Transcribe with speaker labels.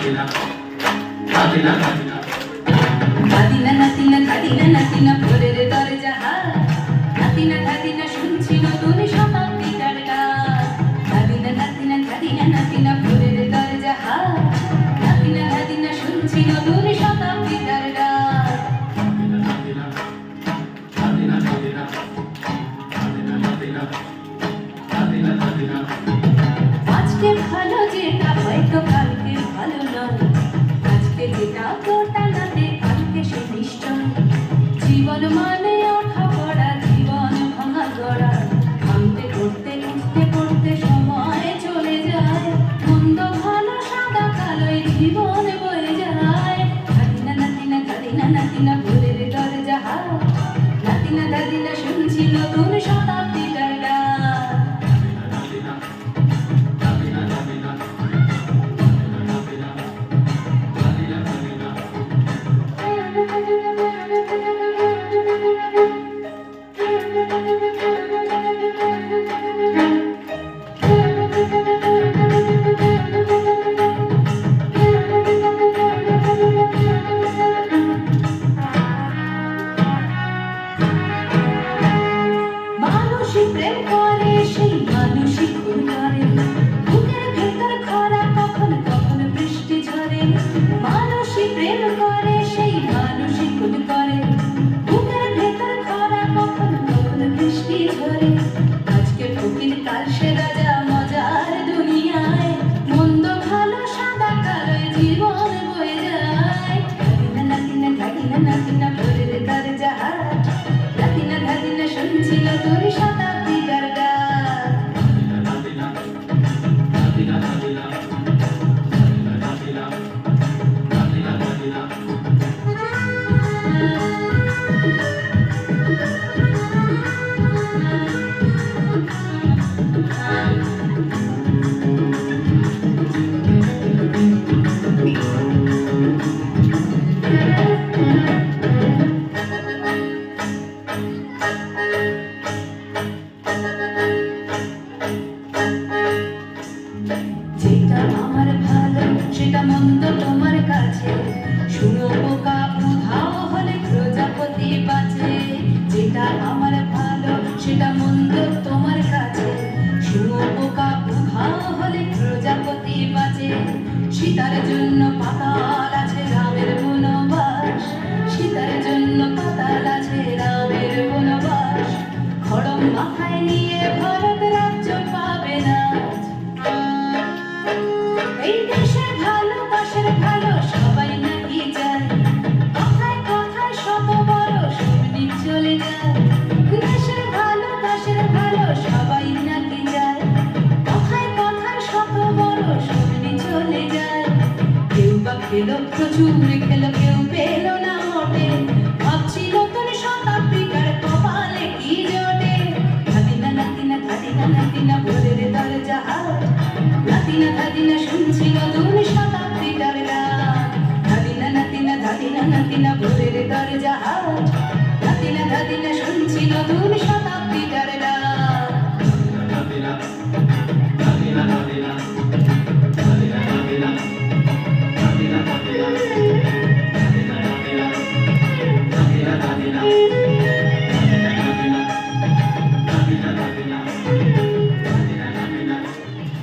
Speaker 1: ধাদিনা নাতিনা ধাদিনা নাতিনা ভোরের দরজা নাতিনা ধাদিনা শুনছি নতুন শতাব্দীটার গান ধাদিনা নাতিনা ধাদিনা নাতিনা ভোরের দরজা নাতিনা ধাদিনা শুনছি নতুন শতাব্দীটার গান আজকে ভালো যেটা হয়তো কালকে ভালো নয় আজকে যেটা গোটা নাতে কালকে সে নিশ্চয় জীবন মানে ওঠা পড়া জীবন ভাঙা গড়া ভাঙতে করতে উঠতে পড়তে সময় চলে যায় মন্দ ভালো সাদা কালোয় জীবন বয়ে যায় ধাদিনা নাতিনা ধাদিনা নাতিনা ভোরের দরজা নাতিনা ধাদিনা শুনছি নতুন শতাব্দীটার গান প্রেম করে সেই মানুষই খুন করে বুকের ভেতর খরা কখন কখন বৃষ্টি ঝরে মানুষই প্রেম করে সেই মানুষই খুন করে বুকের ভেতর খরা কখন কখন বৃষ্টি ঝরে আজকে ফকির কাল সে রাজা মজার দুনিয়ায় মন্দ ভালো সাদা কালোয় জীবন বয়ে যায় ধাদিনা নাতিনা ধাদিনা নাতিনা ভোরের দরজা নাতিনা ধাদিনা শুনছিল তোর শতাব্দীটার গান যেটা আমার ভালো সেটা মন্দ তোমার কাছে শুনো বোকা উধাও হলে প্রজাপতি বাঁচে যেটা আমার ভালো সেটা মন্দ তোমার কাছে শুনো বোকা উধাও হলে প্রজাপতি বাঁচে সীতার জন্য পাতাল আছে রামের বনবাস সীতার জন্য পাতাল আছে রামের বনবাস খড়ম মাথায় নিয়ে ভারত রাজ্য পাবে না এই দেশের ভালোবাসার ভালো সবাই নাকি যায় কথায় কথায় শত বড় সৈনিক চলে যায় দেশের ভালোবাসার ভালো সবাই নাকি যায় কথায় কথায় শত বড় সৈনিক চলে যায় কেউ বা খেলো প্রচুর খেলো কেউ পেলো না মোটে ভাবছিল তোর শতাব্দীটার কপালে কি জোটে ধাদিনা নাতিনা ধাদিনা নাতিনা ভোরের দরজা নাতিনা ধাদিনা শুনছি নতুন শতাব্দীটার গান ধাদিনা নাতিনা ধাদিনা নাতিনা ভোরের দরজা